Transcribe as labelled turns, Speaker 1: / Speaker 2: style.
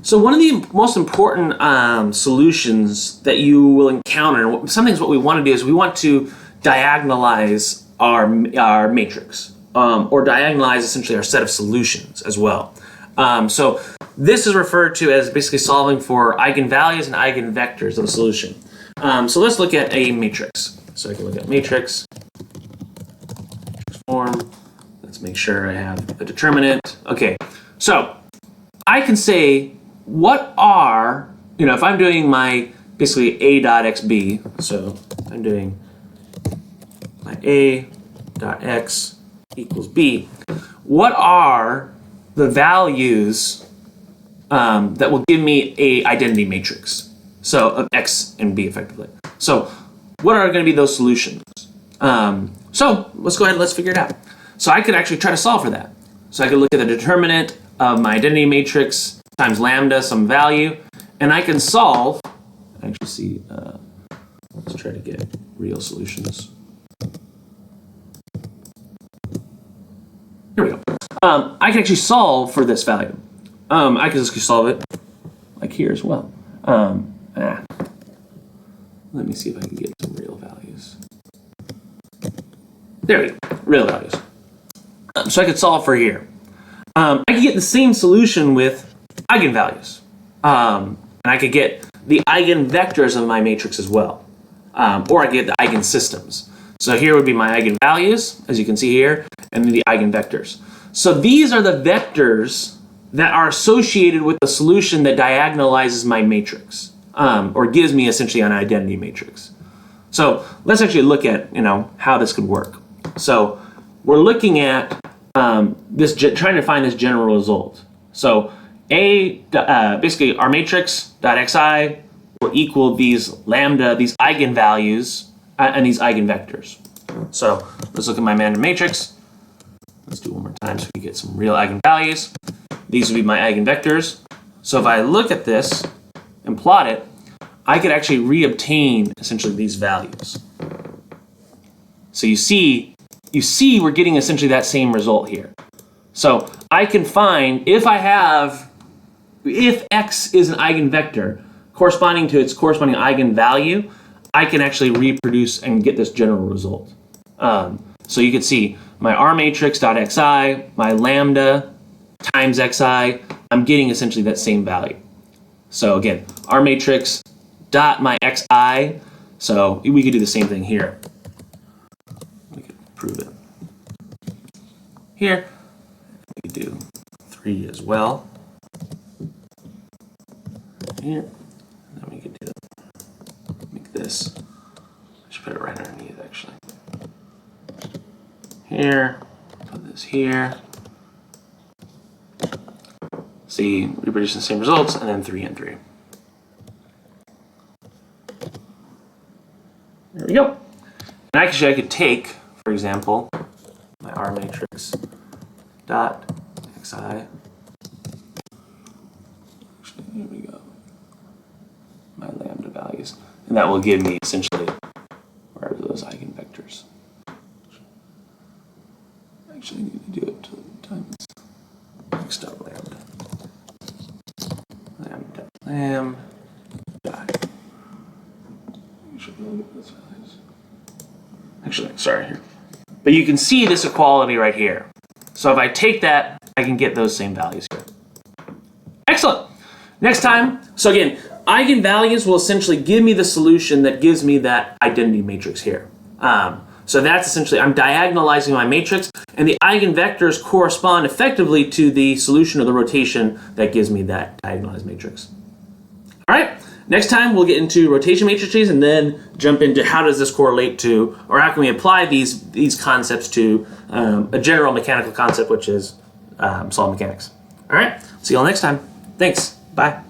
Speaker 1: So one of the most important solutions that you will encounter, sometimes what we want to do is we want to diagonalize our matrix, or diagonalize essentially our set of solutions as well. So this is referred to as basically solving for eigenvalues and eigenvectors of a solution. So let's look at a matrix. So I can look at matrix form. Let's make sure I have a determinant. Okay, so I can say what are, if I'm doing my basically a dot xb, so I'm doing my a dot x equals b, what are the values that will give me a identity matrix, so of x and b effectively. So what are going to be those solutions? So let's go ahead and let's figure it out. So I could actually try to solve for that. So I could look at the determinant of my identity matrix times lambda, some value, and I can solve, actually see, let's try to get real solutions. Here we go. I can actually solve for this value. I can just solve it like here as well. Let me see if I can get some real values. There we go, real values. So I could solve for here. I could get the same solution with eigenvalues. And I could get the eigenvectors of my matrix as well. Or I could get the eigensystems. So here would be my eigenvalues, as you can see here, and then the eigenvectors. So these are the vectors that are associated with the solution that diagonalizes my matrix, or gives me essentially an identity matrix. So let's actually look at how this could work. So we're looking at this, trying to find this general result. So basically our matrix dot xi will equal these lambda, these eigenvalues, and these eigenvectors. So let's look at my random matrix. Let's do it one more time so we get some real eigenvalues. These would be my eigenvectors. So if I look at this and plot it, I could actually reobtain essentially these values. So you see we're getting essentially that same result here. So I can find if x is an eigenvector corresponding to its corresponding eigenvalue, I can actually reproduce and get this general result. So you can see my R matrix dot xi, my lambda times xi, I'm getting essentially that same value. So again, R matrix dot my xi, so we could do the same thing here. We could prove it. Here, we could do 3 as well. Here, and then we could make this. I should put it right underneath actually. Here, put this here. See, reproduce the same results, and then 3 and 3. There we go. And actually I could take, for example, my R matrix dot xi. Actually, here we go. My lambda values. And that will give me essentially where are those eigenvectors. Actually, I need to do it times x dot lambda. Lambda. Actually, sorry here. But you can see this equality right here. So if I take that, I can get those same values here. Excellent. Next time, so again, eigenvalues will essentially give me the solution that gives me that identity matrix here. So that's essentially, I'm diagonalizing my matrix, and the eigenvectors correspond effectively to the solution of the rotation that gives me that diagonalized matrix. All right, next time we'll get into rotation matrices and then jump into how does this correlate to, or how can we apply these concepts to a general mechanical concept, which is solid mechanics. All right, see you all next time. Thanks, bye.